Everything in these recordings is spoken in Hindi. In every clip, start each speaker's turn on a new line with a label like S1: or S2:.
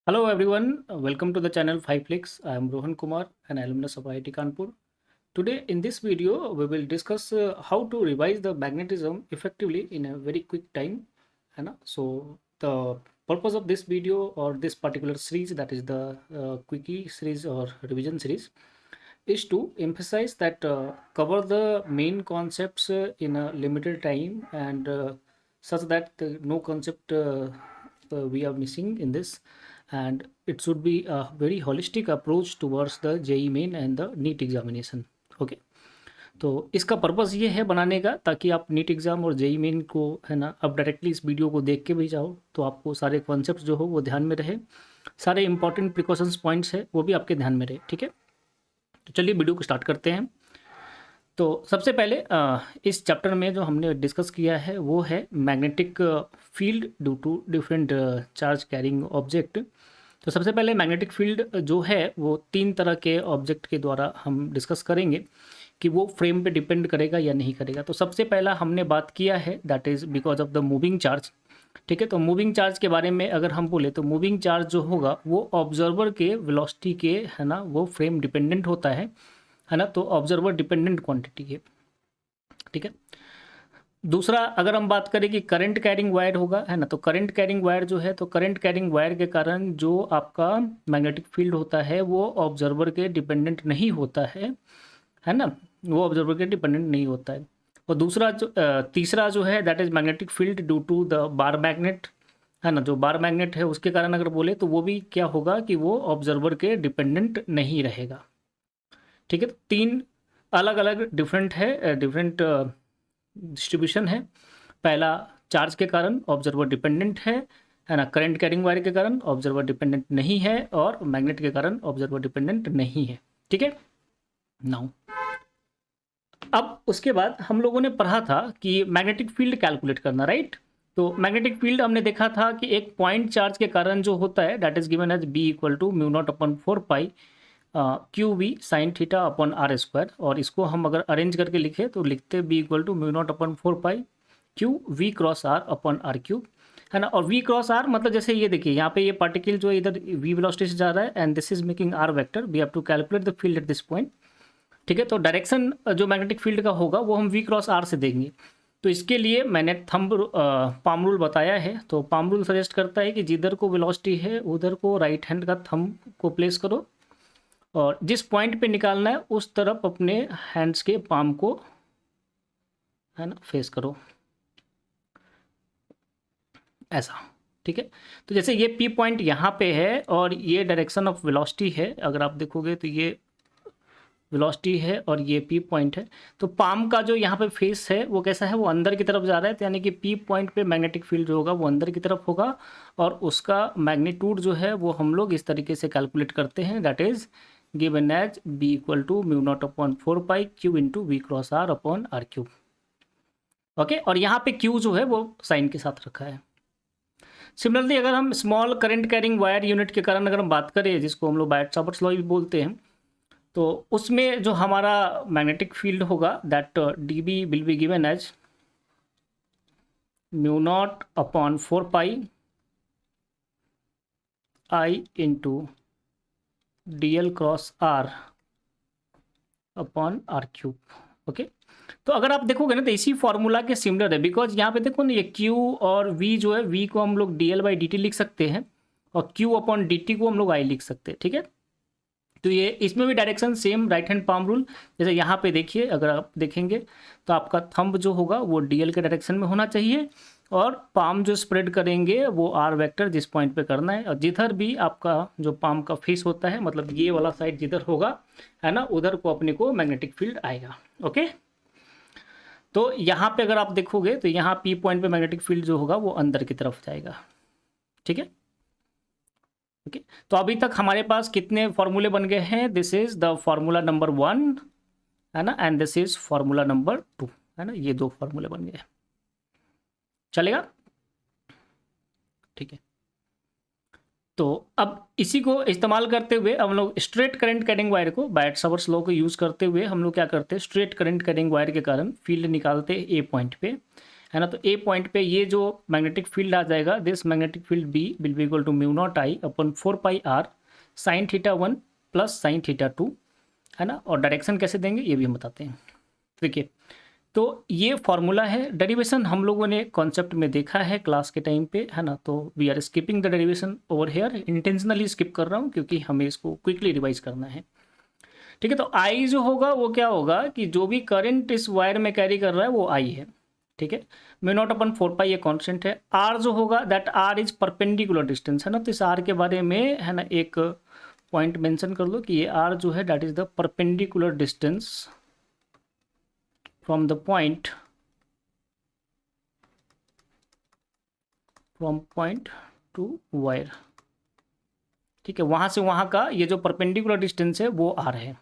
S1: Hello everyone, welcome to the channel 5flix. I am Rohan Kumar, an alumnus of IIT Kanpur. Today in this video, we will discuss how to revise the magnetism effectively in a very quick time. है ना? So the purpose of this video or this particular series, that is the quickie series or revision series, is to emphasize that cover the main concepts in a limited time and such that no concept we are missing in this, and it should be a very holistic approach towards the JEE main and the NEET examination. Okay, तो इसका पर्पस ये है बनाने का ताकि आप नीट एग्ज़ाम और जेई मेन को है ना अब डायरेक्टली इस वीडियो को देख के भी जाओ तो आपको सारे कॉन्सेप्ट जो हो वो ध्यान में रहे, सारे इंपॉर्टेंट प्रिकॉशंस पॉइंट्स है वो भी आपके ध्यान में रहे. ठीक है, तो चलिए वीडियो को स्टार्ट करते हैं. तो सबसे पहले इस चैप्टर में जो हमने डिस्कस किया है वो है magnetic field due to different charge carrying object. तो सबसे पहले मैग्नेटिक फील्ड जो है वो तीन तरह के ऑब्जेक्ट के द्वारा हम डिस्कस करेंगे कि वो फ्रेम पे डिपेंड करेगा या नहीं करेगा. तो सबसे पहला हमने बात किया है that is because of the moving charge. ठीक है, तो मूविंग चार्ज के बारे में अगर हम बोले तो मूविंग चार्ज जो होगा वो ऑब्जर्वर के वेलोसिटी के है ना वो फ्रेम डिपेंडेंट होता है ना. तो ऑब्जर्वर डिपेंडेंट क्वांटिटी है. ठीक है, दूसरा अगर हम बात करें कि करंट कैरिंग वायर होगा है ना, तो करंट कैरिंग वायर जो है तो करंट कैरिंग वायर के कारण जो आपका मैग्नेटिक फील्ड होता है वो ऑब्जर्वर के डिपेंडेंट नहीं होता है ना, वो ऑब्जर्वर के डिपेंडेंट नहीं होता है. और दूसरा जो तीसरा जो है that is magnetic field due to the bar magnet है ना. जो बार मैग्नेट है उसके कारण अगर बोले तो वो भी क्या होगा कि वो ऑब्जर्वर के डिपेंडेंट नहीं रहेगा. ठीक है, तो तीन अलग अलग डिफरेंट है, डिफरेंट डिस्ट्रीब्यूशन है. पहला चार्ज के कारण ऑब्जर्वर डिपेंडेंट है ना, करंट कैरिंग वायर के कारण ऑब्जर्वर डिपेंडेंट नहीं है और मैग्नेट के कारण ऑब्जर्वर डिपेंडेंट नहीं है. ठीक है, नाउ अब उसके बाद हम लोगों ने पढ़ा था कि मैग्नेटिक फील्ड कैलकुलेट करना, राइट. तो मैग्नेटिक फील्ड हमने देखा था कि एक पॉइंट चार्ज के कारण जो होता है that is given as B equal to mu naught upon 4 pi Q V sine theta upon R square. और इसको हम अगर अरेंज करके लिखे तो लिखते B equal to mu naught upon 4 pi Q V cross R upon R cube है ना. और वी क्रॉस आर मतलब जैसे ये देखिए यहाँ पे ये पार्टिकल जो है इधर वी वेलोसिटी से जा रहा है and this is making R vector. We have to calculate the field at this point. ठीक है, तो डायरेक्शन जो मैग्नेटिक फील्ड का होगा वो हम वी क्रॉस आर से देंगे. तो इसके लिए मैंने थंब पाम रूल बताया है. तो पाम रूल सजेस्ट करता है कि जिधर को वेलोसिटी है उधर को राइट हैंड का थंब को प्लेस करो और जिस पॉइंट पे निकालना है उस तरफ अपने हैंड्स के पाम को है ना फेस करो ऐसा. ठीक है, तो जैसे ये पी पॉइंट यहाँ पे है और ये डायरेक्शन ऑफ वेलोसिटी है. अगर आप देखोगे तो ये वेलोसिटी है और ये पी पॉइंट है. तो पाम का जो यहाँ पे फेस है वो कैसा है, वो अंदर की तरफ जा रहा है. तो यानी कि पी पॉइंट पे मैग्नेटिक फील्ड जो होगा वो अंदर की तरफ होगा और उसका मैग्नीट्यूड जो है वो हम लोग इस तरीके से कैलकुलेट करते हैं that is given as B equal to mu naught upon 4 pi Q into V cross R upon R cube. Okay, और यहाँ पे क्यू जो है वो साइन के साथ रखा है. सिमिलरली अगर हम small current carrying wire unit के कारण अगर हम बात करें जिसको हम लोग बायट-सावर्ट्स लॉ भी बोलते हैं, तो उसमें जो हमारा मैग्नेटिक फील्ड होगा that D B will be given as mu naught upon 4 pi I into D L cross R upon R cube. Okay, तो अगर आप देखोगे ना तो इसी फॉर्मूला के सिमिलर है बिकॉज यहाँ पे देखो ना ये Q और V जो है V को हम लोग D L by D T लिख सकते हैं और Q अपॉन डी टी को हम लोग I लिख सकते हैं. ठीक है, तो ये इसमें भी direction same right hand palm rule. जैसे यहाँ पे देखिए अगर आप देखेंगे तो आपका थंब जो होगा वो डी एल के डायरेक्शन में होना चाहिए और पाम जो स्प्रेड करेंगे वो आर वेक्टर जिस पॉइंट पे करना है. और जिधर भी आपका जो पाम का फेस होता है मतलब ये वाला साइड जिधर होगा है ना उधर को अपने को मैग्नेटिक फील्ड आएगा. ओके, तो यहाँ पे अगर आप देखोगे तो यहाँ पी पॉइंट पे मैग्नेटिक फील्ड जो होगा वो अंदर की तरफ जाएगा. ठीक है, ओके, तो अभी तक हमारे पास कितने फॉर्मूले बन गए हैं, this is the formula number 1 है ना and this is formula number 2 है ना. ये दो फॉर्मूले बन गए, चलेगा. ठीक है, तो अब इसी को इस्तेमाल करते हुए हम लोग स्ट्रेट करंट कैरिंग वायर को बायट-सावर्ट्स लॉ को यूज़ करते हुए हम लोग क्या करते हैं, स्ट्रेट करंट कैरिंग वायर के कारण फील्ड निकालते हैं ए पॉइंट पे है ना। तो ए पॉइंट पे ये जो मैग्नेटिक फील्ड आ जाएगा, this magnetic field B will be equal to mu not I upon 4πr sine theta 1 plus sine theta 2, है ना। और डायरेक्शन कैसे देंगे ये भी हम बताते हैं। देखिए, तो ये फॉर्मूला है, डेरिवेशन हम लोगों ने कॉन्सेप्ट में देखा है क्लास के टाइम पे, है ना। तो we are skipping the derivation over here, intentionally skip कर रहा हूँ क्योंकि हमें इसको क्विकली रिवाइज करना है। ठीक है, तो आई जो होगा वो क्या होगा कि जो भी करंट इस वायर में कैरी कर रहा है वो आई है। ठीक है, म्यू नॉट अपन 4 पाई ये कॉन्स्टेंट है। आर जो होगा that R is perpendicular distance, है ना। तो इस आर के बारे में, है ना, एक पॉइंट मेंशन कर लो कि ये आर जो है that is the perpendicular distance from the point two wire. ठीक है, वहां से वहां का ये जो परपेंडिकुलर डिस्टेंस है वो आर है।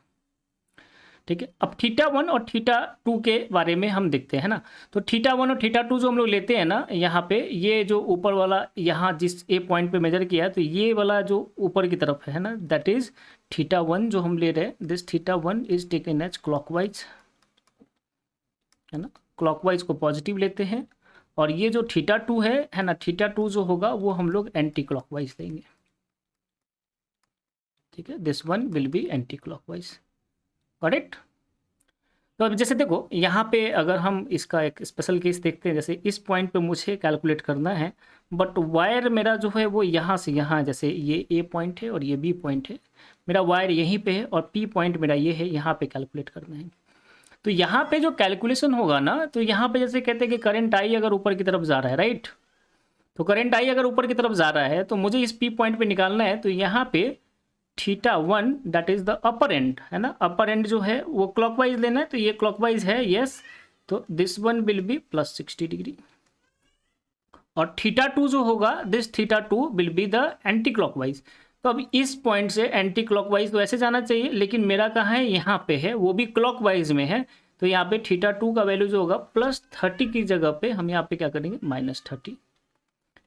S1: ठीक है, अब थीटा 1 और थीटा 2 के बारे में हम देखते हैं ना। तो थीटा 1 और थीटा 2 जो हम लोग लेते हैं ना, यहाँ पे ये जो ऊपर वाला यहाँ जिस ए पॉइंट पे मेजर किया है, तो ये वाला जो ऊपर की तरफ है ना, दैट इज थीटा 1 जो हम ले रहे हैं। This theta 1 is taken as clockwise, है ना, क्लॉकवाइज को पॉजिटिव लेते हैं। और ये जो थीटा 2 है ना, थीटा 2 जो होगा वो हम लोग एंटी क्लॉकवाइज लेंगे। ठीक है, this one will B anti clockwise, correct. तो अब जैसे देखो यहाँ पे अगर हम इसका एक स्पेशल केस देखते हैं, जैसे इस पॉइंट पे मुझे कैलकुलेट करना है, बट वायर मेरा जो है वो यहाँ से यहाँ, जैसे ये ए पॉइंट है और ये बी पॉइंट है, मेरा वायर यहीं पे है और पी पॉइंट मेरा ये है, यहाँ पे कैलकुलेट करना है। तो यहाँ पे जो कैलकुलेशन होगा ना, तो यहाँ पे जैसे कहते हैं कि करंट आई अगर ऊपर की तरफ जा रहा है, राइट। तो करंट आई अगर ऊपर की तरफ जा रहा है तो मुझे इस पी पॉइंट पे निकालना है। तो यहाँ पे theta 1 that is the upper and, है ना, अपर एंड जो है वो क्लॉकवाइज लेना है। तो ये क्लॉकवाइज है, यस। तो this one will B plus 60 degree. और थीटा 2 जो होगा, this theta 2 will be the anti clockwise. तो अब इस पॉइंट से एंटी क्लॉकवाइज तो ऐसे जाना चाहिए, लेकिन मेरा कहाँ है, यहाँ पे है, वो भी क्लॉकवाइज में है। तो यहाँ पे थीटा 2 का वैल्यू जो होगा +30 की जगह पे हम यहाँ पे क्या करेंगे, -30।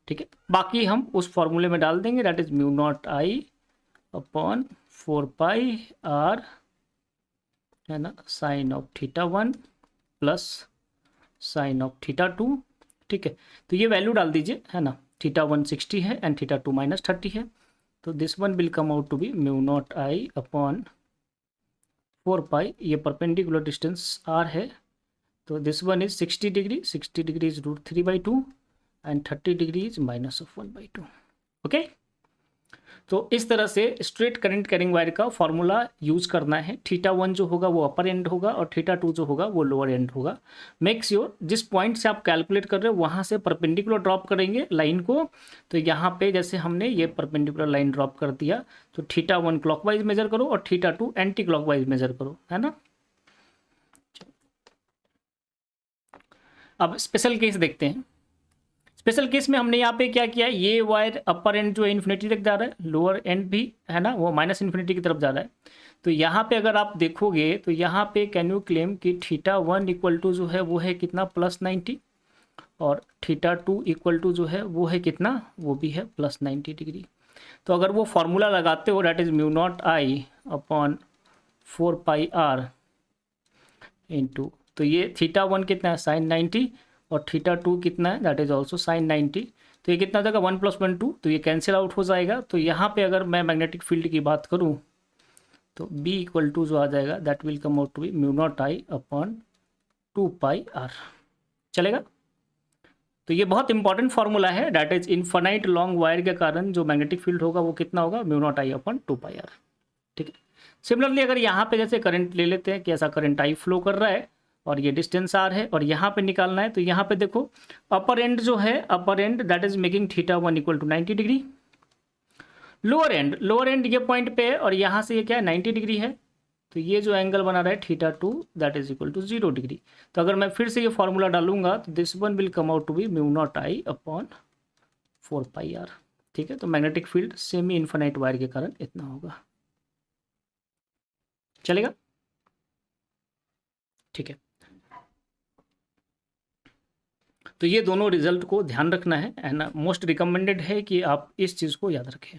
S1: ठीक है, बाकी हम उस फॉर्मूले में डाल देंगे, that is mu not I upon 4πr, है ना, sine of theta 1 plus sine of theta 2। ठीक है, तो ये वैल्यू डाल दीजिए, है ना। थीटा 1 60 है एंड थीटा 2 -30 है। तो this one will come out to be mu not I upon 4 pi, ये परपेंडिकुलर डिस्टेंस आर है। तो this one is 60 degree, 60 degree is √3/2 and 30 degree is -1/2। Okay, तो इस तरह से स्ट्रेट करंट कैरिंग वायर का फॉर्मूला यूज करना है। थीटा 1 जो होगा वो अपर एंड होगा और थीटा 2 जो होगा वो लोअर एंड होगा। मेक श्योर जिस पॉइंट से आप कैलकुलेट कर रहे हो वहाँ से परपेंडिकुलर ड्रॉप करेंगे लाइन को। तो यहाँ पे जैसे हमने ये परपेंडिकुलर लाइन ड्रॉप कर दिया, तो थीटा 1 क्लॉकवाइज मेजर करो और थीटा 2 एंटी क्लॉकवाइज मेजर करो, है ना। अब स्पेशल केस देखते हैं। स्पेशल केस में हमने यहाँ पे क्या किया, ये वायर अपर एंड जो है इन्फिनिटी तक जा रहा है, लोअर एंड भी, है ना, वो -∞ की तरफ जा रहा है। तो यहाँ पे अगर आप देखोगे तो यहाँ पे कैन यू क्लेम कि थीटा 1 इक्वल टू जो है वो है कितना, +90, और थीटा 2 इक्वल टू जो है वो है कितना, वो भी है +90 डिग्री। तो अगर वो फॉर्मूला लगाते हो, that is mu not I upon 4πr into, तो ये थीटा 1 कितना है, sin 90, और थीटा 2 कितना है, दैट इज ऑल्सो sin 90। तो ये कितना हो जाएगा, 1 + 1 2, तो ये कैंसिल आउट हो जाएगा। तो यहाँ पे अगर मैं मैग्नेटिक फील्ड की बात करूँ तो B इक्वल टू जो आ जाएगा that will come out to be mu not I upon 2πr। चलेगा। तो ये बहुत इंपॉर्टेंट फॉर्मूला है, that is infinite long wire के कारण जो मैग्नेटिक फील्ड होगा वो कितना होगा, mu not I upon 2πr। ठीक है, सिमिलरली अगर यहाँ पे जैसे करंट ले लेते हैं कि ऐसा करंट आई फ्लो कर रहा है और ये डिस्टेंस आर है और यहाँ पे निकालना है, तो यहाँ पे देखो अपर एंड जो है, upper end that is making theta 1 equal to 90 degree. Lower end ये पॉइंट पे है और यहाँ से ये क्या है, 90 डिग्री है। तो ये जो एंगल बना रहा है theta 2 that is equal to 0 degree. तो अगर मैं फिर से ये फॉर्मूला डालूंगा तो this one will come out to be mu not I upon 4πr। ठीक है, तो magnetic field semi infinite wire के कारण इतना होगा। चलेगा, ठीक है। तो ये दोनों रिजल्ट को ध्यान रखना है एंड मोस्ट रिकमेंडेड है कि आप इस चीज़ को याद रखें।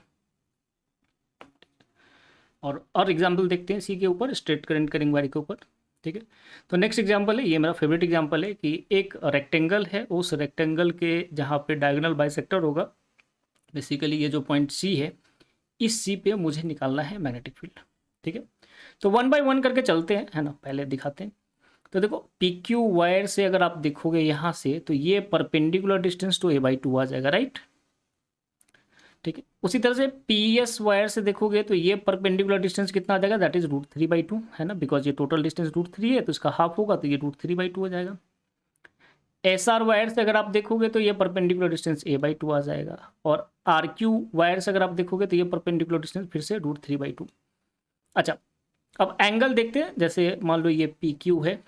S1: और एग्जाम्पल देखते हैं सी के ऊपर, स्ट्रेट करंट कैरिंग वायर के ऊपर। ठीक है। तो नेक्स्ट एग्जांपल है, ये मेरा फेवरेट एग्जांपल है कि एक रेक्टेंगल है, उस रेक्टेंगल के जहाँ पे डायगोनल बाइसेक्टर होगा, बेसिकली ये जो पॉइंट सी है, इस सी पे मुझे निकालना है मैग्नेटिक फील्ड। ठीक है, तो वन बाय वन करके चलते हैं, है ना, पहले दिखाते हैं। तो देखो पी क्यू वायर से अगर आप देखोगे यहाँ से, तो ये परपेंडिकुलर डिस्टेंस टू a/2 आ जाएगा, राइट। ठीक है, उसी तरह से पी एस वायर से देखोगे तो ये परपेंडिकुलर डिस्टेंस कितना आ जाएगा, दैट इज √3/2, है ना, बिकॉज ये टोटल डिस्टेंस √3 है, तो इसका हाफ होगा तो ये √3/2 हो जाएगा। एस आर वायर से अगर आप देखोगे तो ये परपेंडिकुलर डिस्टेंस a/2 आ जाएगा, और आर क्यू वायर से अगर आप देखोगे तो ये परपेंडिकुलर डिस्टेंस फिर से √3/2। अच्छा, अब एंगल देखते हैं, जैसे मान लो ये पी क्यू है,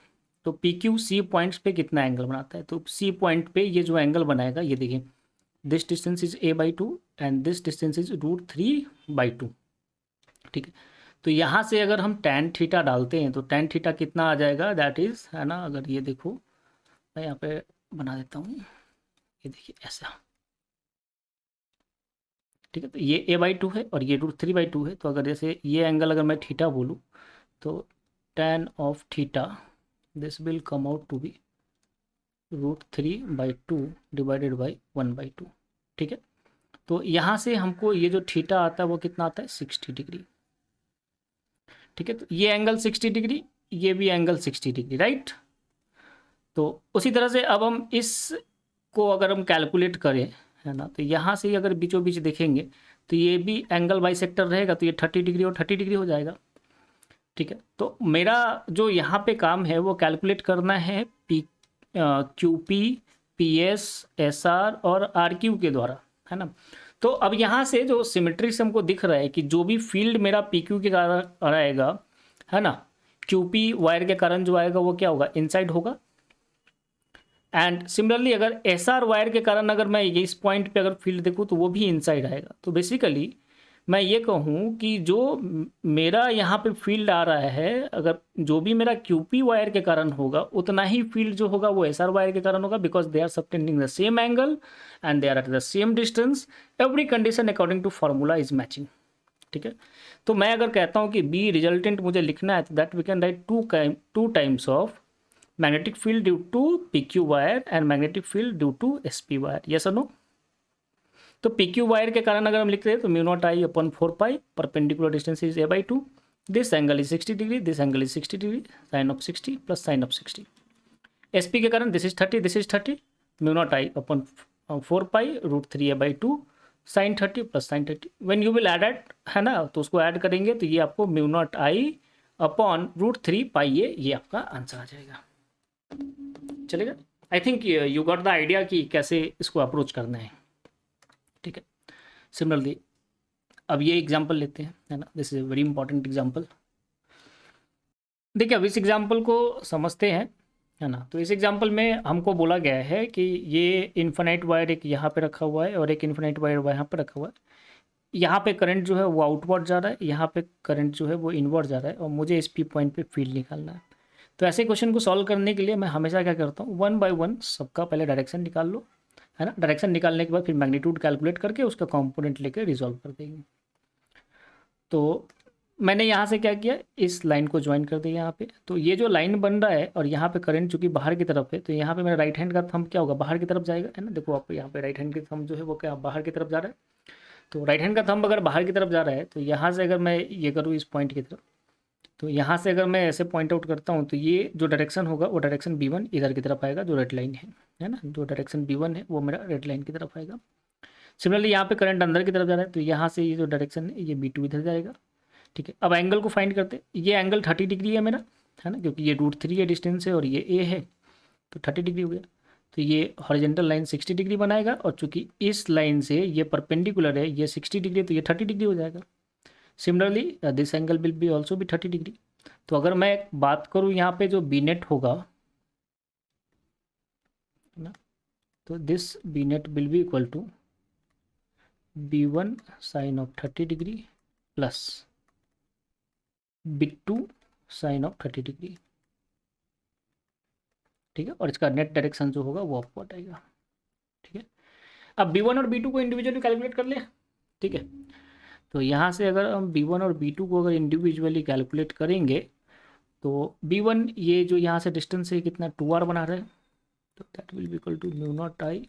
S1: तो पी क्यू सी पॉइंट्स पे कितना एंगल बनाता है, तो सी पॉइंट पे ये जो एंगल बनाएगा, ये देखिए, this distance is a/2 and this distance is √3/2। ठीक है, तो यहाँ से अगर हम tan थीटा डालते हैं तो tan थीटा कितना आ जाएगा, दैट इज, है ना, अगर ये देखो, मैं यहाँ पे बना देता हूँ, ये देखिए ऐसा। ठीक है, तो ये a/2 है और ये √3/2 है, तो अगर जैसे ये एंगल अगर मैं थीटा बोलूँ, तो tan of theta this will come out to be √3/2 divided by 1/2। ठीक है, तो यहाँ से हमको ये जो थीटा आता है वो कितना आता है, 60 डिग्री। ठीक है, तो ये एंगल 60 डिग्री, ये भी एंगल 60 डिग्री, राइट। तो उसी तरह से अब हम इस को अगर हम कैलकुलेट करें, है ना, तो यहाँ से अगर बीचों बीच देखेंगे तो ये भी एंगल बाइसेक्टर रहेगा, तो ये 30 डिग्री और 30 डिग्री हो जाएगा। ठीक है, तो मेरा जो यहाँ पे काम है वो कैलकुलेट करना है Q P, P S, S R और आर क्यू के द्वारा, है ना। तो अब यहाँ से जो सिमेट्री से हमको दिख रहा है कि जो भी फील्ड मेरा पी क्यू के कारण आएगा, है ना, क्यू पी वायर के कारण जो आएगा वो क्या होगा, इनसाइड होगा। एंड सिमिलरली अगर एस आर वायर के कारण अगर मैं इस पॉइंट पे अगर फील्ड देखूँ तो वो भी इनसाइड आएगा। तो बेसिकली मैं ये कहूँ कि जो मेरा यहाँ पे फील्ड आ रहा है, अगर जो भी मेरा क्यूपी वायर के कारण होगा उतना ही फील्ड जो होगा वो एस आर वायर के कारण होगा, because they are subtending the same angle and they are at the same distance, every condition according to formula is matching. ठीक है, तो मैं अगर कहता हूँ कि बी रिजल्टेंट मुझे लिखना है, तो that we can write two times of magnetic field due to PQ wire and magnetic field due to SP wire, yes or no। तो PQ वायर के कारण अगर हम लिखते हैं तो μ0I/4π, perpendicular distance is a/2, this angle is 60 degree, this angle is 60 degree, sine of 60 plus sine of 60। SP के कारण this is 30, this is 30, μ0I/4π √3a/2 sine 30 plus sine 30। When you will add, है ना, तो उसको ऐड करेंगे तो ये आपको μ0I/√3πa, ये आपका आंसर आ जाएगा। चलेगा, I think you got the idea कि कैसे इसको अप्रोच करना है। ठीक है, सिमिलरली अब ये एग्जांपल लेते हैं, है ना, this is a very important example. देखिए अब इस एग्जांपल को समझते हैं, है ना। तो इस एग्जांपल में हमको बोला गया है कि ये इन्फिनाइट वायर एक यहाँ पे रखा हुआ है और एक इन्फिनाइट वायर यहाँ पे रखा हुआ है। यहाँ पे करंट जो है वो आउटवर्ड जा रहा है, यहाँ पे करंट जो है वो इनवर्ड जा रहा है, और मुझे इस पी पॉइंट पे फील्ड निकालना है। तो ऐसे क्वेश्चन को सॉल्व करने के लिए मैं हमेशा क्या करता हूँ, वन बाय वन सबका पहले डायरेक्शन निकाल लो, है ना। डायरेक्शन निकालने के बाद फिर मैग्नीट्यूड कैलकुलेट करके उसका कंपोनेंट लेकर रिजॉल्व कर देंगे। तो मैंने यहाँ से क्या किया, इस लाइन को ज्वाइन कर दिया यहाँ पे। तो ये जो लाइन बन रहा है और यहाँ पे करंट चूँकि बाहर की तरफ है, तो यहाँ पे मेरा राइट हैंड का थंब क्या होगा, बाहर की तरफ जाएगा, है ना। देखो आप यहाँ पे राइट हैंड की थंब जो है वो क्या बाहर की तरफ जा रहा है। तो राइट हैंड का थंब अगर बाहर की तरफ जा रहा है, तो यहाँ से अगर मैं ये करूँ इस पॉइंट की तरफ, तो यहाँ से अगर मैं ऐसे पॉइंट आउट करता हूँ तो ये जो डायरेक्शन होगा वो डायरेक्शन B1 इधर की तरफ आएगा, जो रेड लाइन है ना, जो डायरेक्शन B1 है वो मेरा रेड लाइन की तरफ आएगा। सिमिलरली यहाँ पे करंट अंदर की तरफ जा रहा है, तो यहाँ से ये जो डायरेक्शन है ये B2 इधर जाएगा। ठीक है, अब एंगल को फाइंड करते हैं। ये एंगल 30 डिग्री है मेरा, है ना, क्योंकि ये √3 है डिस्टेंस है और ये A है, तो 30 डिग्री हो गया। तो ये हॉरिजेंटल लाइन 60 डिग्री बनाएगा, और चूंकि इस लाइन से ये परपेंडिकुलर है, ये 60 डिग्री, तो ये 30 डिग्री हो जाएगा। Similarly this angle will be also भी 30 डिग्री। तो अगर मैं बात करूँ यहाँ पे जो बी नेट होगा ना, तो this B net will be equal to B1 sine of 30 degree plus B2 sine of 30 degree. ठीक है, और इसका नेट डायरेक्शन जो होगा वो अपवर्ड आएगा। ठीक है, अब B1 और B2 को इंडिविजुअली कैलकुलेट कर ले। ठीक है, तो यहाँ से अगर हम B1 और B2 को अगर इंडिविजुअली कैलकुलेट करेंगे तो B1 ये जो यहाँ से डिस्टेंस है कितना 2r बना रहे हैं, तो that will be equal to mu not I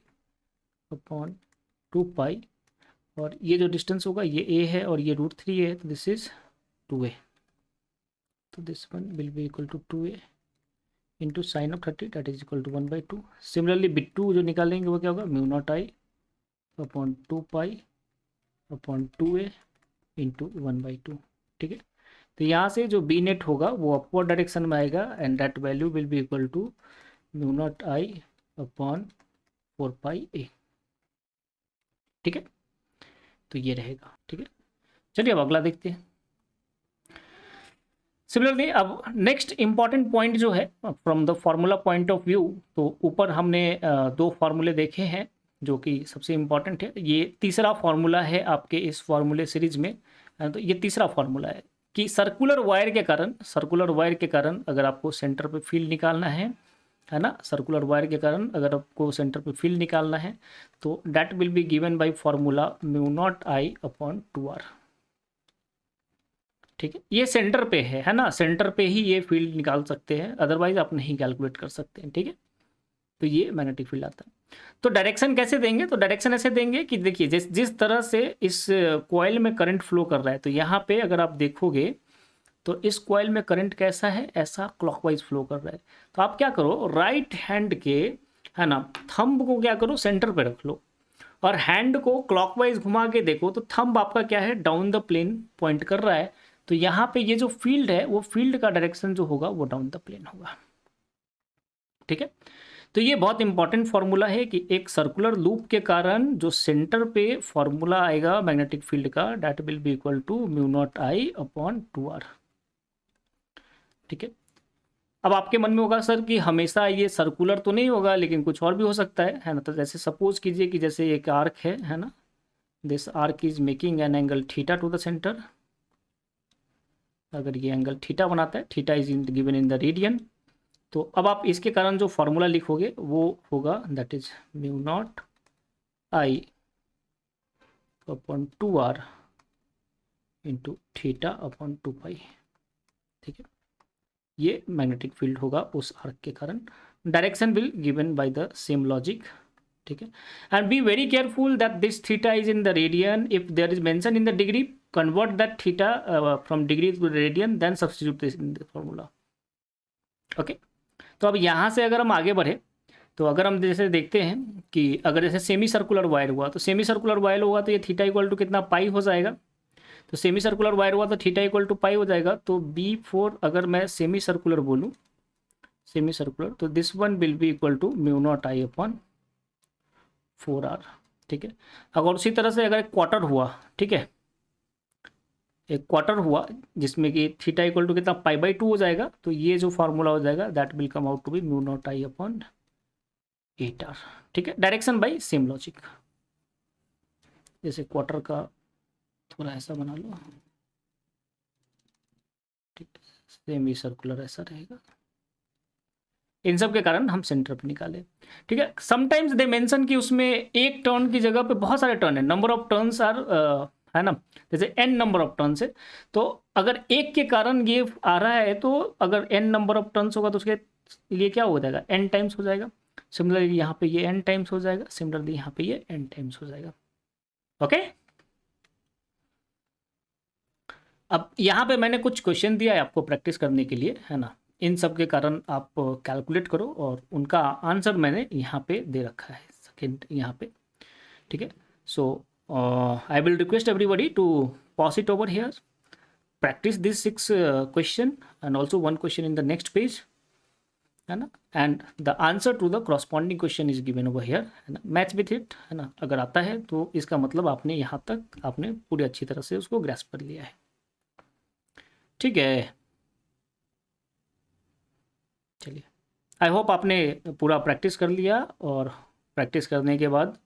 S1: upon 2 pi, और ये जो डिस्टेंस होगा ये a है और ये √3 है, तो दिस इज 2a, तो this one will be equal to 2a into sine of 30 that is equal to 1/2। Similarly B2 जो निकालेंगे वो क्या होगा, mu not I upon 2 pi upon 2a into 1/2। ठीक है, तो यहाँ से जो बी नेट होगा वो अपवर्ड डायरेक्शन में आएगा and that value will be equal to mu not I upon 4 pi a। ठीक है, तो ये रहेगा। ठीक है, चलिए अब अगला देखते हैं। सिमिलरली अब नेक्स्ट इंपॉर्टेंट पॉइंट जो है from the formula point of view, तो ऊपर हमने दो फार्मूले देखे हैं जो कि सबसे इम्पॉर्टेंट है। ये तीसरा फार्मूला है आपके इस फार्मूले सीरीज में, तो ये तीसरा फार्मूला है कि सर्कुलर वायर के कारण अगर आपको सेंटर पे फील्ड निकालना है ना, सर्कुलर वायर के कारण अगर आपको सेंटर पे फील्ड निकालना है तो that will be given by formula mu naught I upon 2r। ठीक है, ये सेंटर पे है ना, सेंटर पे ही ये फील्ड निकाल सकते हैं, अदरवाइज आप नहीं कैलकुलेट कर सकते हैं। ठीक है, तो ये मैग्नेटिक फील्ड आता है। तो डायरेक्शन कैसे देंगे, तो डायरेक्शन ऐसे देंगे कि देखिए जिस तरह से इस कॉइल में करंट फ्लो कर रहा है, तो यहाँ पे अगर आप देखोगे तो इस कॉइल में करंट कैसा है, ऐसा क्लॉकवाइज फ्लो कर रहा है। तो आप क्या करो, राइट हैंड के है ना थंब को क्या करो सेंटर पे रख लो और हैंड को क्लॉकवाइज घुमा के देखो, तो थंब आपका क्या है डाउन द प्लेन पॉइंट कर रहा है। तो यहाँ पे ये जो फील्ड है वो फील्ड का डायरेक्शन जो होगा वो डाउन द प्लेन होगा। ठीक है, तो ये बहुत इंपॉर्टेंट फॉर्मूला है कि एक सर्कुलर लूप के कारण जो सेंटर पे फॉर्मूला आएगा मैग्नेटिक फील्ड का, that will be equal to mu not I upon 2r। ठीक है, अब आपके मन में होगा सर कि हमेशा ये सर्कुलर तो नहीं होगा, लेकिन कुछ और भी हो सकता है ना। तो जैसे सपोज कीजिए कि जैसे एक आर्क है ना, this arc is making an angle theta two the centre. अगर ये एंगल थीटा बनाता है, theta is given in the radian, तो अब आप इसके कारण जो फॉर्मूला लिखोगे वो होगा that is mu not I upon 2r into theta upon 2 पाई। ठीक है, ये मैग्नेटिक फील्ड होगा उस आर्क के कारण। Direction will given by the same logic. ठीक है, and be very careful that this theta is in the radian. If there is mention in the degree, convert that theta from degree to radian, then substitute this in the formula. Okay, तो अब यहाँ से अगर हम आगे बढ़े तो अगर हम जैसे देखते हैं कि अगर जैसे सेमी सर्कुलर वायर हुआ, तो सेमी सर्कुलर वायर होगा तो ये थीटा इक्वल टू कितना पाई हो जाएगा। तो सेमी सर्कुलर वायर हुआ तो थीटा इक्वल टू पाई हो जाएगा। तो B4 अगर मैं सेमी सर्कुलर बोलूँ, सेमी सर्कुलर, तो this one will be equal to mu not I upon 4r। ठीक है, अगर उसी तरह से अगर एक क्वार्टर हुआ, ठीक है, एक क्वार्टर हुआ जिसमें कि थीटा इक्वल टू कितना पाई/2 हो जाएगा, तो ये जो फार्मूला हो जाएगा that will come out to be mu not I upon 8r। ठीक है, डायरेक्शन बाई सेम लॉजिक। जैसे क्वार्टर का थोड़ा ऐसा बना लो, ठीक है, सेमी सर्कुलर ऐसा रहेगा। इन सब के कारण हम सेंटर पे निकाले। ठीक है, समटाइम्स दे मेंशन कि उसमें एक टर्न की जगह पे बहुत सारे टर्न है, नंबर ऑफ टर्न्स आर है ना, जैसे n नंबर ऑफ टर्न्स है। तो अगर एक के कारण ये आ रहा है, तो अगर n नंबर ऑफ टर्न्स होगा तो उसके लिए क्या हो जाएगा, n टाइम्स हो जाएगा। सिमिलरली यहाँ पे ये n टाइम्स हो जाएगा, सिमिलरली यहाँ पे ये n टाइम्स हो जाएगा। ओके, अब यहाँ पे मैंने कुछ क्वेश्चन दिया है आपको प्रैक्टिस करने के लिए, है ना। इन सब के कारण आप कैलकुलेट करो और उनका आंसर मैंने यहाँ पे दे रखा है सेकेंड यहाँ पे। ठीक है, so I will request everybody to pause it over here, practice this 6 question and also 1 question in the next page, है ना, and the answer to the corresponding question is given over here, है ना। मैच विथ इट, है ना। अगर आता है तो इसका मतलब आपने यहाँ तक आपने पूरी अच्छी तरह से उसको ग्रैस्प कर लिया है। ठीक है, चलिए, आई होप आपने पूरा प्रैक्टिस कर लिया और प्रैक्टिस करने के बाद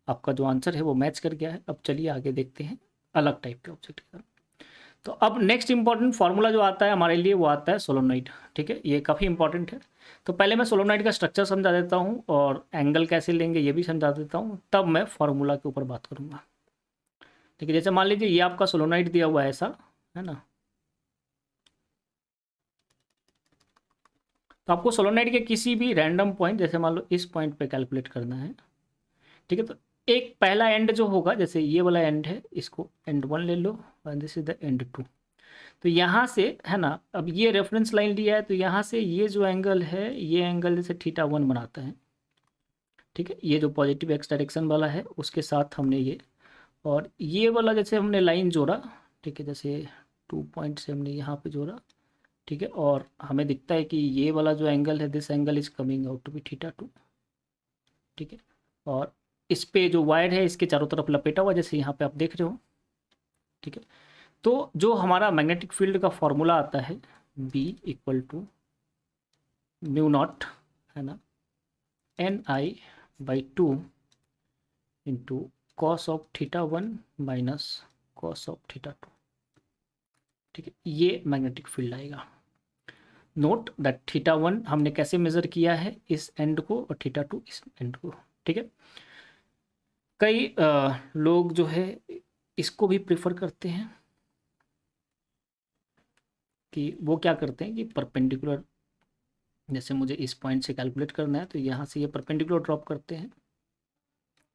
S1: आपका जो आंसर है वो मैच कर गया है। अब चलिए आगे देखते हैं अलग टाइप के ऑब्जेक्ट की तरफ। तो अब नेक्स्ट इंपॉर्टेंट फार्मूला जो आता है हमारे लिए वो आता है सोलोनॉइड। ठीक है, ये काफ़ी इंपॉर्टेंट है। तो पहले मैं सोलोनॉइड का स्ट्रक्चर समझा देता हूँ और एंगल कैसे लेंगे ये भी समझा देता हूँ, तब मैं फार्मूला के ऊपर बात करूँगा। ठीक है, जैसे मान लीजिए ये आपका सोलोनॉइड दिया हुआ है ऐसा, है ना। तो आपको सोलोनाइड के किसी भी रैंडम पॉइंट, जैसे मान लो इस पॉइंट पे कैलकुलेट करना है, ठीक है। तो एक पहला एंड जो होगा, जैसे ये वाला एंड है, इसको एंड 1 ले लो और दिस इज द एंड 2। तो यहाँ से है ना, अब ये रेफरेंस लाइन लिया है, तो यहाँ से ये जो एंगल है, ये एंगल जैसे θ1 बनाता है, ठीक है। ये जो पॉजिटिव एक्स डायरेक्शन वाला है उसके साथ हमने ये, और ये वाला जैसे हमने लाइन जोड़ा, ठीक है, जैसे 2 पॉइंट से हमने यहाँ पे जोड़ा, ठीक है। और हमें दिखता है कि ये वाला जो एंगल है, this angle is coming out to be θ2, ठीक है। और इस पे जो वायर है इसके चारों तरफ लपेटा हुआ, जैसे यहाँ पे आप देख रहे हो, ठीक है। तो जो हमारा मैग्नेटिक फील्ड का फॉर्मूला आता है, B equal to mu naught, है ना, Ni/2 into cos of θ1 minus cos of θ2, ठीक है। ये मैग्नेटिक फील्ड आएगा। नोट दैट θ1 हमने कैसे मेज़र किया है, इस एंड को, और θ2 इस एंड को, ठीक है। कई लोग जो है इसको भी प्रेफर करते हैं, कि वो क्या करते हैं कि परपेंडिकुलर, जैसे मुझे इस पॉइंट से कैलकुलेट करना है, तो यहाँ से ये परपेंडिकुलर ड्रॉप करते हैं,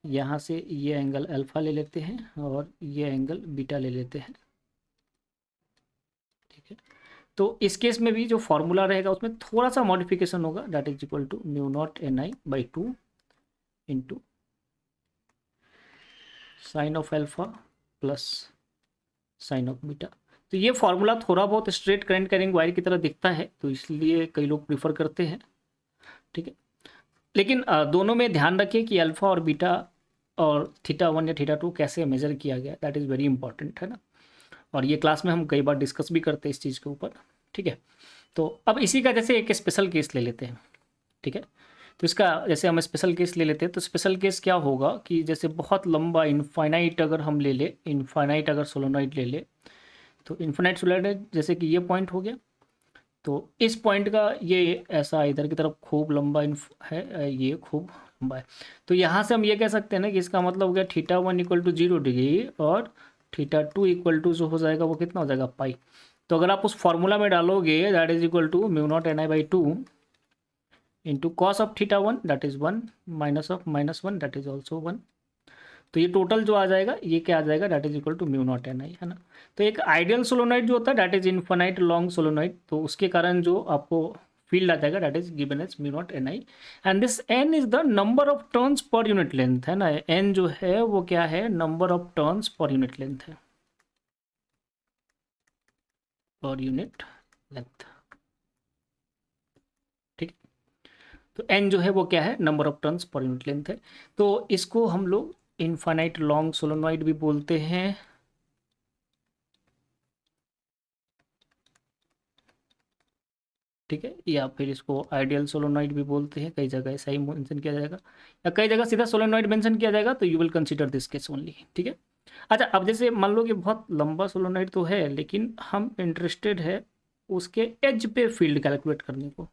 S1: यहाँ से ये एंगल अल्फ़ा ले लेते हैं और ये एंगल बीटा ले लेते हैं, ठीक है। तो इस केस में भी जो फॉर्मूला रहेगा उसमें थोड़ा सा मॉडिफिकेशन होगा, that is equal to mu naught Ni/2 into sine of alpha plus sine of beta. तो ये फार्मूला थोड़ा बहुत स्ट्रेट करंट कैरिंग वायर की तरह दिखता है, तो इसलिए कई लोग प्रीफर करते हैं, ठीक है। लेकिन दोनों में ध्यान रखिए कि अल्फ़ा और बीटा और θ1 या θ2 कैसे मेज़र किया गया, दैट इज़ वेरी इंपॉर्टेंट, है ना। और ये क्लास में हम कई बार डिस्कस भी करते हैं इस चीज़ के ऊपर, ठीक है। तो अब इसी का जैसे एक स्पेशल केस ले लेते हैं, ठीक है। तो इसका जैसे हम स्पेशल केस ले लेते हैं, तो स्पेशल केस क्या होगा कि जैसे बहुत लंबा इनफाइनाइट अगर हम ले ले, इनफाइनाइट अगर सोलोनॉइड ले ले, तो इन्फिनाइट सोलोनॉइड जैसे कि ये पॉइंट हो गया, तो इस पॉइंट का ये ऐसा इधर की तरफ खूब लंबा है, ये खूब लंबा है। तो यहाँ से हम ये कह सकते हैं ना कि इसका मतलब हो गया θ1 इक्वल टू 0 डिग्री और θ2 इक्वल टू जो हो जाएगा वो कितना हो जाएगा, पाई। तो अगर आप उस फॉर्मूला में डालोगे, that is equal to mu naught Ni/2 into cos of θ1 that is 1 minus of -1 that is also 1। तो ये टोटल जो आ जाएगा ये क्या आ जाएगा, that is equal to mu naught Ni, है ना। तो एक आइडियल सोलोनॉइड जो होता है that is infinite long solenoid, तो उसके कारण जो आपको फील्ड आ जाएगा that is given as mu naught Ni, and this n is the number of turns per unit length, है ना। n जो है वो क्या है, number of turns per unit length है, पर यूनिट लेंथ, ठीक। तो n जो है वो क्या है, number of turns per unit length है। तो इसको हम लोग इनफाइनाइट लॉन्ग सोलोनॉइड भी बोलते हैं, ठीक है, या फिर इसको आइडियल सोलोनॉइड भी बोलते हैं, कई जगह ऐसा ही मेंशन किया जाएगा, या कई जगह सीधा सोलोनॉइड मेंशन किया जाएगा, तो you will consider this case only, ठीक है। अच्छा, अब जैसे मान लो कि बहुत लंबा सोलोनॉइड तो है, लेकिन हम इंटरेस्टेड है उसके एज पे फील्ड कैलकुलेट करने को,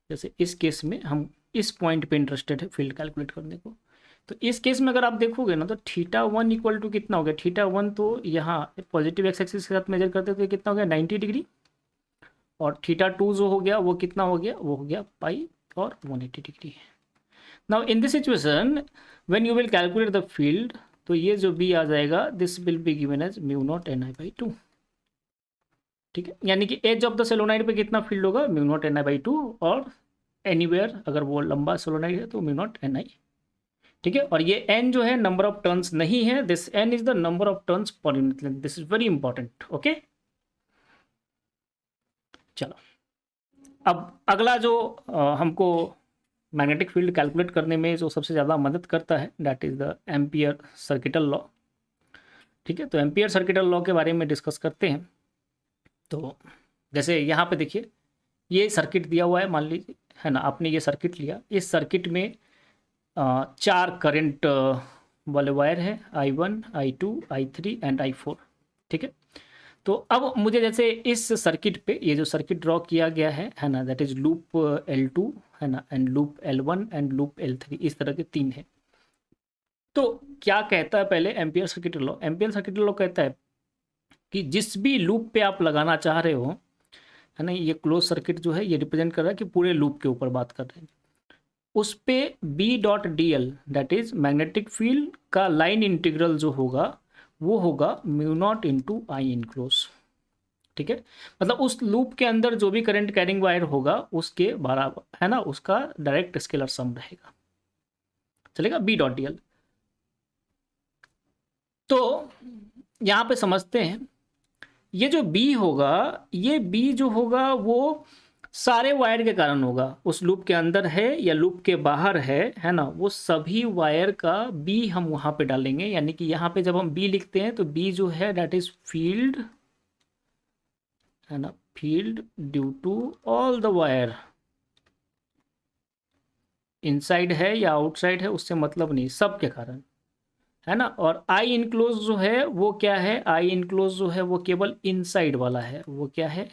S1: जैसे इस केस में हम इस पॉइंट पे इंटरेस्टेड है फील्ड कैलकुलेट करने को। तो इस केस में अगर आप देखोगे ना, तो θ1 इक्वल टू कितना हो गया, θ1 तो यहाँ पॉजिटिव एक्स एक्सिस के साथ मेजर करते तो ये कितना हो गया, 90 डिग्री, और θ2 जो हो गया वो कितना हो गया, वो हो गया पाई और 180 degree. Now in this situation when you will calculate the field, तो ये जो बी आ जाएगा this will be given as mu naught Ni/2, ठीक है। यानी कि एज ऑफ द सोलोनाइड पे कितना फील्ड होगा, म्यू नॉट Ni/2, और एनीवेयर अगर वो लंबा सोलोनाइड है तो म्यू नॉट Ni, ठीक है। और ये n जो है नंबर ऑफ टर्न्स नहीं है, this n is the number of turns per unit length, this is very important, okay. चलो, अब अगला जो हमको मैग्नेटिक फील्ड कैलकुलेट करने में जो सबसे ज़्यादा मदद करता है that is the ampere circuital law, ठीक है। तो एम्पियर सर्किटल लॉ के बारे में डिस्कस करते हैं। तो जैसे यहाँ पे देखिए, ये सर्किट दिया हुआ है, मान लीजिए, है ना। आपने ये सर्किट लिया, इस सर्किट में 4 करंट वाले वायर है, I1, I2, I3 and I4, ठीक है। तो अब मुझे जैसे इस सर्किट पे ये जो सर्किट ड्रॉ किया गया है ना, दैट इज लूप L2, है ना, and loop L1 and loop L3, इस तरह के 3 है। तो क्या कहता है पहले ampere circuital law, ampere circuital law कहता है कि जिस भी लूप पे आप लगाना चाह रहे हो, है ना, ये क्लोज सर्किट जो है ये रिप्रेजेंट कर रहा है कि पूरे लूप के ऊपर बात कर रहे हैं। उस पे B dot D L that is magnetic field का लाइन इंटीग्रल जो होगा वो होगा mu not into I enclose. ठीक है, मतलब उस लूप के अंदर जो भी करंट कैरिंग वायर होगा उसके बराबर, है ना, उसका डायरेक्ट स्केलर सम रहेगा। चलेगा, बी डॉट डी एल। तो यहां पे समझते हैं, ये जो बी होगा, ये बी जो होगा वो सारे वायर के कारण होगा, उस लूप के अंदर है या लूप के बाहर है ना, वो सभी वायर का बी हम वहां पे डालेंगे। यानी कि यहां पे जब हम बी लिखते हैं तो बी जो है दैट इज फील्ड, है ना, field due to all the wire, inside है या आउटसाइड है उससे मतलब नहीं, सब के कारण, है ना। और आई इनक्लोज जो है वो क्या है, आई इनक्लोज जो है वो केवल इनसाइड वाला है, वो क्या है,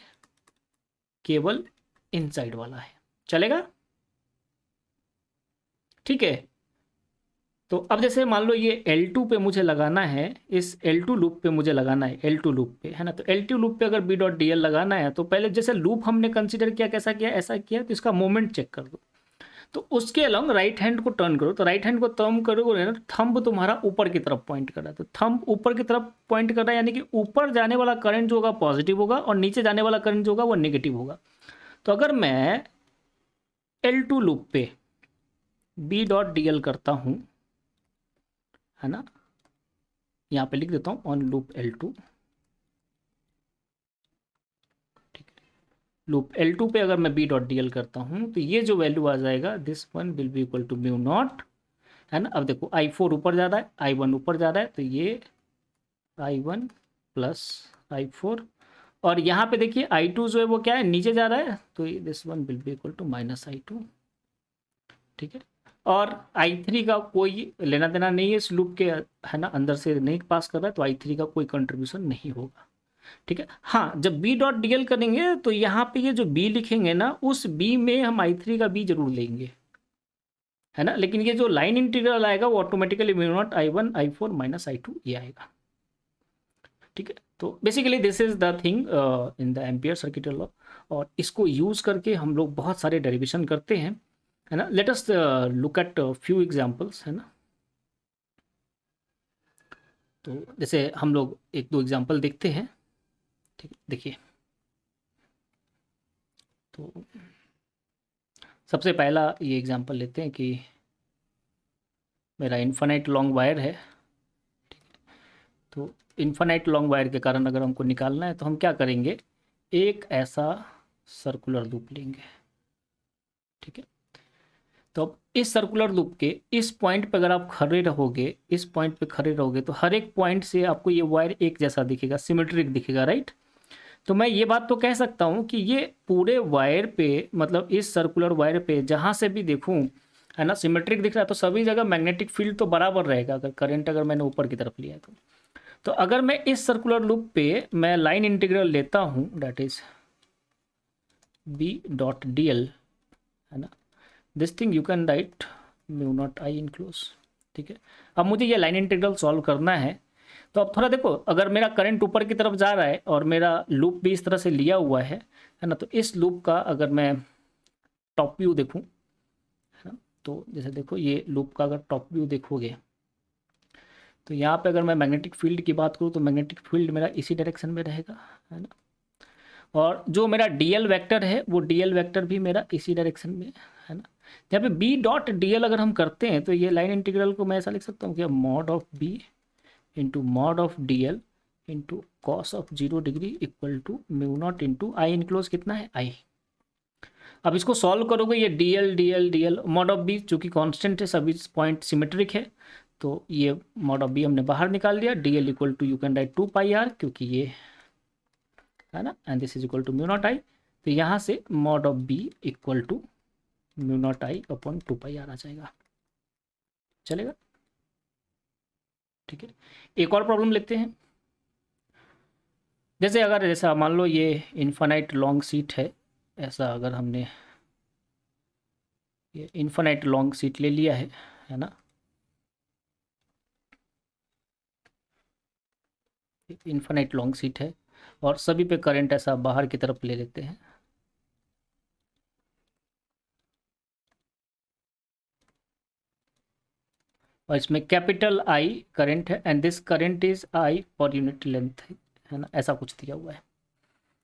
S1: केवल इनसाइड वाला है। चलेगा, ठीक है। तो अब जैसे मान लो ये L2 पे मुझे लगाना है, इस L2 लूप पे मुझे लगाना है, L2 लूप पे, है ना। तो L2 लूप पे अगर बी डॉट डी एल लगाना है तो पहले जैसे लूप हमने कंसीडर किया, कैसा किया, ऐसा किया, तो इसका मोमेंट चेक कर दो। तो उसके अलॉन्ग राइट हैंड को टर्न करो, तो राइट हैंड को टर्न करोगे ना, थंब तुम्हारा ऊपर की तरफ पॉइंट कर रहा है, तो थंब ऊपर की तरफ पॉइंट कर रहा है, यानी कि ऊपर जाने वाला करंट जो होगा पॉजिटिव होगा और नीचे जाने वाला करंट जो होगा वो नेगेटिव होगा। तो अगर मैं L2 लूप पे बी डॉट डी एल करता हूँ, है ना, यहाँ पे लिख देता हूँ ऑन लूप L2, ठीक है। लूप L2 पे अगर मैं बी डॉट डी एल करता हूँ तो ये जो वैल्यू आ जाएगा, this one will be equal to mu naught, है ना। अब देखो I4 ऊपर जा रहा है, I1 ऊपर जा रहा है, तो ये I1 प्लस I4, और यहाँ पे देखिए I2 जो है वो क्या है, नीचे जा रहा है, तो this one will be equal to minus I2, ठीक है। और I3 का कोई लेना देना नहीं है इस लूप के, है ना, अंदर से नहीं पास कर रहा है, तो I3 का कोई कंट्रीब्यूशन नहीं होगा, ठीक है। हाँ, जब बी डॉट डी एल करेंगे तो यहाँ पे ये जो बी लिखेंगे ना, उस बी में हम I3 का बी जरूर लेंगे, है ना। लेकिन ये जो लाइन इंटीग्रल आएगा वो automatically mu naught I1 I4 minus I2 ये आएगा, ठीक है। तो basically this is the thing in the ampere circuit law, और इसको यूज करके हम लोग बहुत सारे डेरिवेशन करते हैं, है ना। Let us look at few examples, है ना। तो जैसे हम लोग एक दो एग्जांपल देखते हैं, ठीक है, देखिए। तो सबसे पहला ये एग्जांपल लेते हैं कि मेरा इन्फानाइट लॉन्ग वायर है, तो इन्फानाइट लॉन्ग वायर के कारण अगर हमको निकालना है तो हम क्या करेंगे, एक ऐसा सर्कुलर लूप लेंगे, ठीक है। तो अब इस सर्कुलर लूप के इस पॉइंट पे अगर आप खड़े रहोगे, इस पॉइंट पे खड़े रहोगे तो हर एक पॉइंट से आपको ये वायर एक जैसा दिखेगा, सिमेट्रिक दिखेगा, राइट। तो मैं ये बात तो कह सकता हूँ कि ये पूरे वायर पे, मतलब इस सर्कुलर वायर पे जहाँ से भी देखूँ, है ना, सिमेट्रिक दिख रहा है, तो सभी जगह मैग्नेटिक फील्ड तो बराबर रहेगा अगर करंट अगर मैंने ऊपर की तरफ लिया तो अगर मैं इस सर्कुलर लूप पे मैं लाइन इंटीग्रल लेता हूँ that is B dot D L, है ना, this thing you can write mu not I enclose, ठीक है। अब मुझे ये लाइन इंटीग्रल सॉल्व करना है, तो अब थोड़ा देखो, अगर मेरा करंट ऊपर की तरफ जा रहा है और मेरा लूप भी इस तरह से लिया हुआ है ना, तो इस लूप का अगर मैं टॉप व्यू देखूं, है ना, तो जैसे देखो ये लूप का अगर टॉप व्यू देखोगे तो यहाँ पे अगर मैं मैग्नेटिक फील्ड की बात करूँ तो मैग्नेटिक फील्ड मेरा इसी डायरेक्शन में रहेगा, है ना। और जो मेरा डीएल वेक्टर है वो डीएल वेक्टर भी मेरा इसी डायरेक्शन में, है ना। यहाँ पे बी डॉट डीएल अगर हम करते हैं तो ये लाइन इंटीग्रल को मैं ऐसा लिख सकता हूँ कि mod of B into mod of D L into cos of 0 degree equal to mu not into I enclose कितना है, आई। अब इसको सॉल्व करोगे, ये D L D L D L mod of B चूँकि कॉन्स्टेंट है, सभी पॉइंट सिमेट्रिक है, तो ये मॉड ऑफ बी हमने बाहर निकाल दिया, D L equal to you can write 2 πr, क्योंकि ये, है ना, and this is equal to mu not I. तो यहाँ से mod of B equal to mu not I upon 2 πr आ जाएगा, चलेगा, ठीक है। एक और प्रॉब्लम लेते हैं, जैसे अगर जैसा मान लो ये इन्फानाइट लॉन्ग सीट है, ऐसा अगर हमने ये इन्फानाइट लॉन्ग सीट ले लिया है ना, इन्फानाइट लॉन्ग सीट है और सभी पे करंट ऐसा बाहर की तरफ ले लेते हैं, और इसमें कैपिटल आई करंट है and this current is I पर यूनिट लेंथ, है ना, ऐसा कुछ दिया हुआ है।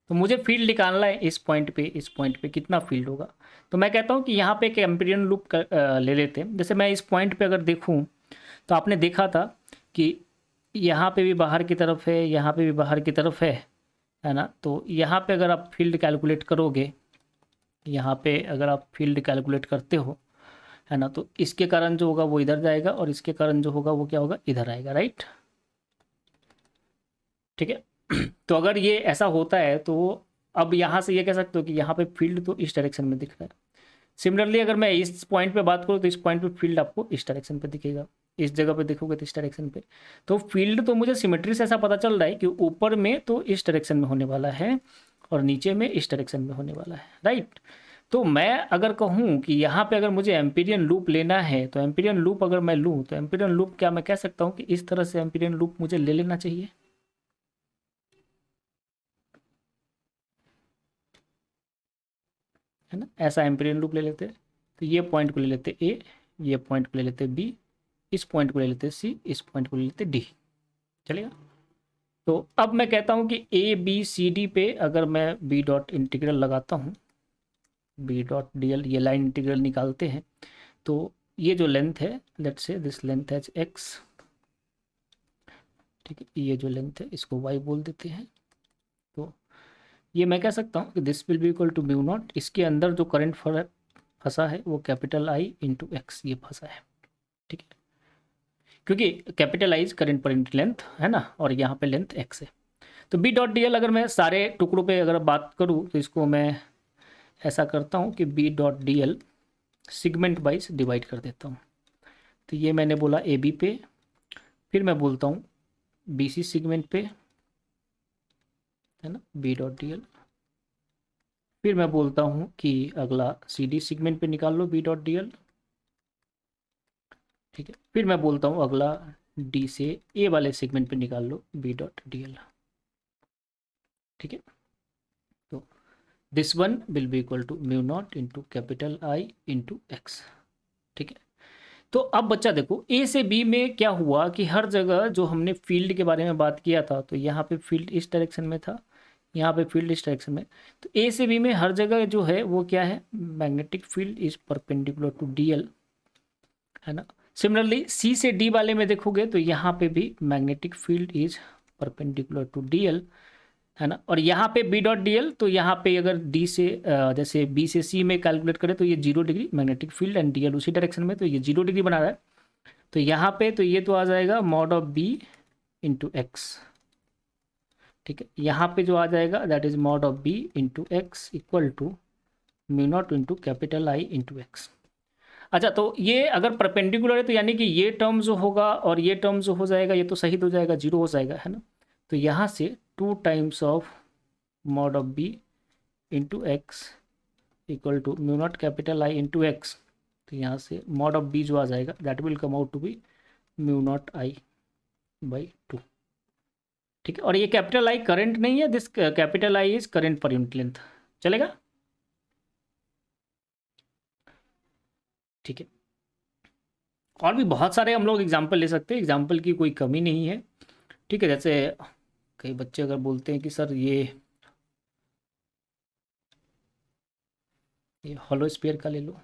S1: तो मुझे फील्ड निकालना है इस पॉइंट पे कितना फील्ड होगा। तो मैं कहता हूँ कि यहाँ पे एक एम्पीरियन लूप ले लेते हैं। जैसे मैं इस पॉइंट पे अगर देखूँ तो आपने देखा था कि यहाँ पे भी बाहर की तरफ है, यहाँ पे भी बाहर की तरफ है ना। तो यहाँ पे अगर आप फील्ड कैलकुलेट करोगे, यहाँ पे अगर आप फील्ड कैलकुलेट करते हो, है ना, तो इसके कारण जो होगा वो इधर जाएगा और इसके कारण जो होगा वो क्या होगा, इधर आएगा, राइट। ठीक है। तो अगर ये ऐसा होता है तो अब यहाँ से ये कह सकते हो कि यहाँ पे फील्ड तो इस डायरेक्शन में दिख रहा है। सिमिलरली अगर मैं इस पॉइंट पे बात करूँ तो इस पॉइंट पे फील्ड आपको इस डायरेक्शन पे दिखेगा, इस जगह पे देखोगे तो इस डायरेक्शन पे। तो फील्ड तो मुझे सिमेट्री से ऐसा पता चल रहा है कि ऊपर में तो इस डायरेक्शन में होने वाला है और नीचे में इस डायरेक्शन में होने वाला है, राइट। तो मैं अगर कहूँ कि यहाँ पे अगर मुझे एम्पीरियन लूप लेना है तो एम्पीरियन लूप अगर मैं लूँ तो एम्पीरियन लूप क्या मैं कह सकता हूँ कि इस तरह से एम्पीरियन लूप मुझे ले लेना चाहिए, है ना। ऐसा एम्पीरियन लूप ले लेते हैं। तो ये पॉइंट को ले लेते ए, ये पॉइंट को ले लेते बी, इस पॉइंट को ले लेते सी, इस पॉइंट को ले लेते डी, चलेगा। तो अब मैं कहता हूँ कि ए बी सी डी पे अगर मैं बी डॉट इंटीग्रल लगाता हूँ, बी डॉट डी एल, ये लाइन इंटीग्रल निकालते हैं। तो ये जो लेंथ है, लेट्स से दिस लेंथ है एक्स, ठीक है, ये जो लेंथ है इसको वाई बोल देते हैं। तो ये मैं कह सकता हूँ कि this will be equal to mu naught, इसके अंदर जो करंट फंसा है वो कैपिटल आई इंटू एक्स ये फंसा है, ठीक है, क्योंकि कैपिटल आई इज करंट पर यूनिट लेंथ, है ना, और यहाँ पे लेंथ एक्स है। तो बी डॉट डी एल अगर मैं सारे टुकड़ों पे अगर बात करूँ तो इसको मैं ऐसा करता हूँ कि B dot D L segment wise divide कर देता हूँ। तो ये मैंने बोला ए बी पे, फिर मैं बोलता हूँ बी सी सिगमेंट पे, है ना, बी डॉट डी एल। फिर मैं बोलता हूँ कि अगला सी डी सिगमेंट पे निकाल लो बी डॉट डी एल, ठीक है। फिर मैं बोलता हूँ अगला डी से ए वाले सेगमेंट पे निकाल लो बी डॉट डी एल, ठीक है। तो this one will be equal to mu not into capital I into X, ठीक है। तो अब बच्चा देखो ए से बी में क्या हुआ कि हर जगह जो हमने फील्ड के बारे में बात किया था तो यहाँ पे फील्ड इस डायरेक्शन में था, यहाँ पे फील्ड इस डायरेक्शन में। तो ए से बी में हर जगह जो है वो क्या है, magnetic field is perpendicular to D L, है ना। सिमिलरली सी से डी वाले में देखोगे तो यहाँ पे भी magnetic field is perpendicular to D L, है ना। और यहाँ पे बी डॉट डी एल, तो यहाँ पे अगर डी से जैसे बी से सी में कैलकुलेट करें तो ये 0 degree magnetic field and D L उसी डायरेक्शन में, तो ये 0 डिग्री बना रहा है। तो यहाँ पे तो ये तो आ जाएगा mod of B into X, ठीक है। यहाँ पे जो आ जाएगा that is mod of B into X equal to mu not into capital I into X. अच्छा, तो ये अगर परपेंडिकुलर है तो यानी कि ये टर्म जो होगा और ये टर्म जो हो जाएगा ये तो सही हो जाएगा, 0 हो जाएगा, है ना। तो यहाँ से 2 times of mod of B into X equal to mu naught capital I into X. तो यहाँ से मॉड ऑफ बी जो आ जाएगा that will come out to be mu not I by 2, ठीक है। और ये कैपिटल आई करंट नहीं है, this capital I is current पर यूनिट लेंथ, चलेगा, ठीक है। और भी बहुत सारे हम लोग एग्जाम्पल ले सकते हैं, एग्जाम्पल की कोई कमी नहीं है, ठीक है। जैसे कई बच्चे अगर बोलते हैं कि सर ये हॉलो स्फीयर का ले लो,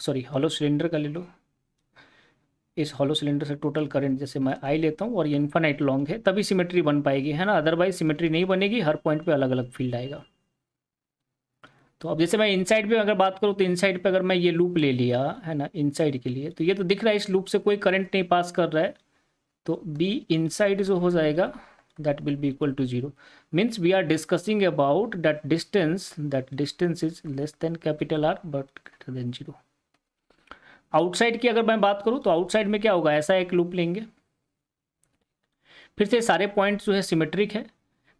S1: सॉरी हॉलो सिलेंडर का ले लो, इस हॉलो सिलेंडर से टोटल करंट जैसे मैं आई लेता हूँ और ये इन्फानाइट लॉन्ग है तभी सिमेट्री बन पाएगी, है ना, अदरवाइज सिमेट्री नहीं बनेगी, हर पॉइंट पे अलग अलग फील्ड आएगा। तो अब जैसे मैं इनसाइड पे अगर बात करूँ तो इनसाइड पे अगर मैं ये लूप ले लिया, है ना, इनसाइड के लिए, तो ये तो दिख रहा है इस लूप से कोई करंट नहीं पास कर रहा है, तो बी इनसाइड जो हो जाएगा that will be equal to 0, means we are discussing about that distance is less than capital R but greater than 0। Outside की अगर मैं बात करूं तो आउटसाइड में क्या होगा, ऐसा एक लूप लेंगे, फिर से सारे पॉइंट्स जो है सिमेट्रिक है।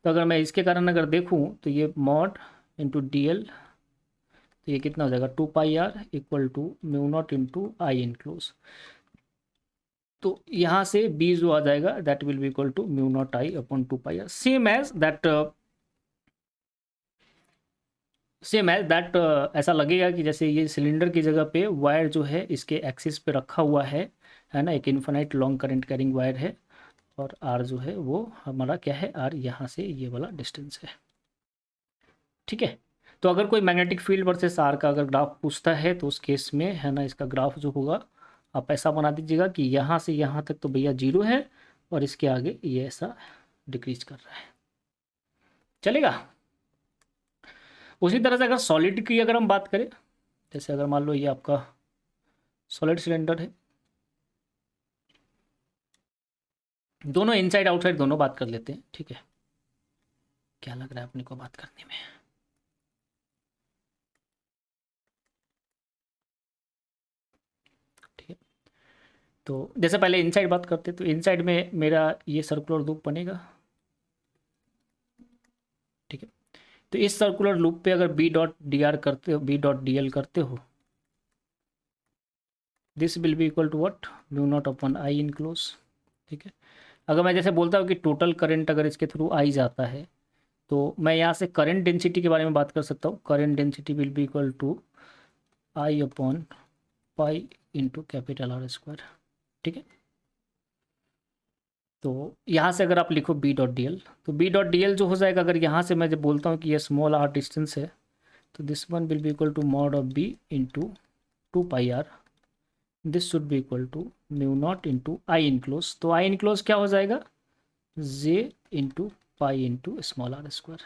S1: तो अगर मैं इसके कारण अगर देखूं तो ये मॉड इंटू डी एल, तो ये कितना हो जाएगा 2 pi R equal to mu not into I enclose. तो यहाँ से बी जो आ जाएगा that will be equal to mu not I upon 2 pi R, same as that. ऐसा लगेगा कि जैसे ये सिलेंडर की जगह पे वायर जो है इसके एक्सिस पे रखा हुआ है, है ना, एक infinite long current carrying wire है, और आर जो है वो हमारा क्या है, आर यहाँ से ये वाला डिस्टेंस है। ठीक है, तो अगर कोई मैग्नेटिक फील्ड वर्सेस आर का अगर ग्राफ पूछता है तो उस केस में है ना, इसका ग्राफ जो होगा आप ऐसा बना दीजिएगा कि यहाँ से यहाँ तक तो भैया जीरो है, और इसके आगे ये ऐसा डिक्रीज कर रहा है। चलेगा। उसी तरह से अगर सॉलिड की अगर हम बात करें, जैसे अगर मान लो ये आपका सॉलिड सिलेंडर है, दोनों इनसाइड आउटसाइड दोनों बात कर लेते हैं। ठीक है, क्या लग रहा है अपने को बात करने में? ठीक है, तो जैसे पहले इनसाइड बात करते तो इनसाइड में मेरा ये सर्कुलर लूप बनेगा। ठीक है, तो इस सर्कुलर लूप पे अगर बी डॉट डी आर करते हो, बी डॉट डी एल करते हो, this will be equal to what, mu naught upon I enclose. ठीक है, अगर मैं जैसे बोलता हूँ कि टोटल करंट अगर इसके थ्रू आई जाता है, तो मैं यहाँ से करंट डेंसिटी के बारे में बात कर सकता हूँ। Current density will be equal to I upon pi into capital R square. ठीक है, तो यहाँ से अगर आप लिखो बी डॉट डी एल, तो बी डॉट डी एल जो हो जाएगा, अगर यहाँ से मैं जब बोलता हूँ कि ये स्मॉल आर डिस्टेंस है, तो this one will be equal to mod of B into 2 pi R. This should be equal to mu not into I enclose. तो आई इनक्लोज क्या हो जाएगा, J into pi into small R square.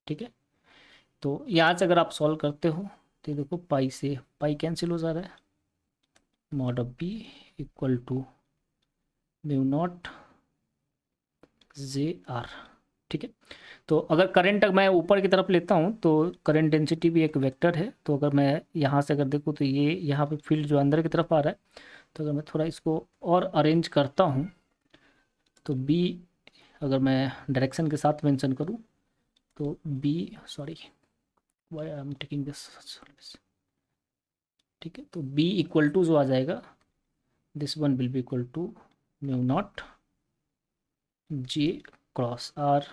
S1: ठीक है, तो यहाँ से अगर आप सॉल्व करते हो तो देखो पाई से पाई कैंसिल हो जा रहा है, mod of B equal to mu naught J R. ठीक है, तो अगर करंट मैं ऊपर की तरफ लेता हूँ तो करंट डेंसिटी भी एक वेक्टर है, तो अगर मैं यहाँ से अगर देखूँ तो ये यहाँ पे फील्ड जो अंदर की तरफ आ रहा है, तो अगर मैं थोड़ा इसको और अरेंज करता हूँ तो बी, अगर मैं डायरेक्शन के साथ मेंशन करूँ तो B, sorry why I am taking this. ठीक है, तो बी इक्वल टू जो आ जाएगा, this one will be equal to mu naught J cross R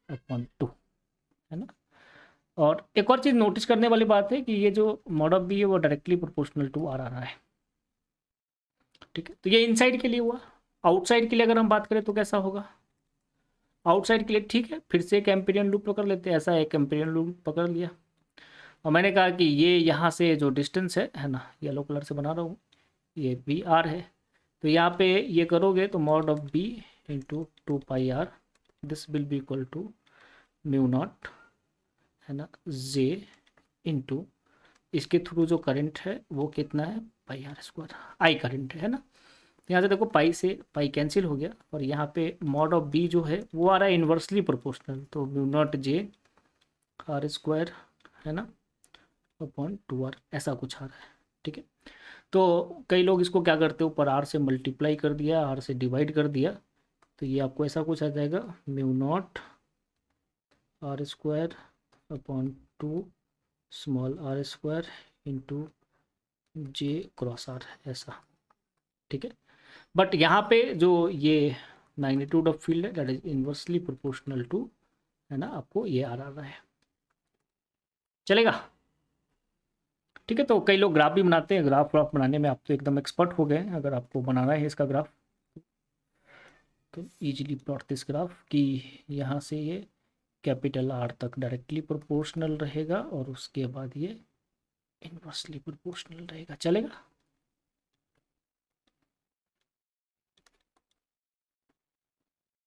S1: upon 2, है ना। और एक और चीज़ नोटिस करने वाली बात है कि ये जो मॉड ऑफ बी है वो डायरेक्टली प्रोपोर्शनल टू आर आ रहा है। ठीक है, तो ये इनसाइड के लिए हुआ। आउटसाइड के लिए अगर हम बात करें तो कैसा होगा, आउटसाइड के लिए ठीक है, फिर से एक एम्पीरियन लूप पकड़ लेते हैं। ऐसा एक एम्पीरियन लूप पकड़ लिया, और मैंने कहा कि ये यहाँ से जो डिस्टेंस है ना, येलो कलर से बना रहा हूँ, ये बी आर है। तो यहाँ पे ये करोगे तो mod of B into 2 pi R, this will be equal to mu naught, है ना, जे इंटू इसके थ्रू जो करंट है वो कितना है, pi R square, I current है ना। यहाँ से देखो पाई से पाई कैंसिल हो गया, और यहाँ पे मॉड ऑफ बी जो है वो आ रहा है इन्वर्सली प्रोपोर्शनल, तो mu naught J are square, है ना, अपॉन 2 आर, ऐसा कुछ आ रहा है। ठीक है, तो कई लोग इसको क्या करते हैं, ऊपर आर से मल्टीप्लाई कर दिया, आर से डिवाइड कर दिया, तो ये आपको ऐसा कुछ आ जाएगा, mu naught R square upon 2 small R square into J cross R, ऐसा। ठीक है, बट यहाँ पे जो ये मैग्नीट्यूड ऑफ फील्ड है that is inversely proportional to, है ना, आपको ये आ रहा है। चलेगा। ठीक है, तो कई लोग ग्राफ भी बनाते हैं, ग्राफ व्राफ बनाने में आप तो एकदम एक्सपर्ट हो गए हैं। अगर आपको बनाना है इसका ग्राफ तो इजीली प्लॉट दिस ग्राफ कि यहाँ से ये कैपिटल आर तक डायरेक्टली प्रोपोर्शनल रहेगा, और उसके बाद ये इन्वर्सली प्रोपोर्शनल रहेगा। चलेगा।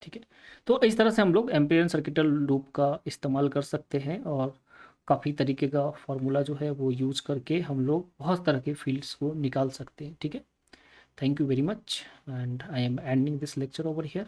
S1: ठीक है, तो इस तरह से हम लोग एम्पिरियन सर्किटल लूप का इस्तेमाल कर सकते हैं, और काफ़ी तरीके का फार्मूला जो है वो यूज़ करके हम लोग बहुत तरह के फील्ड्स को निकाल सकते हैं। ठीक है, thank you very much, and I am ending this lecture over here.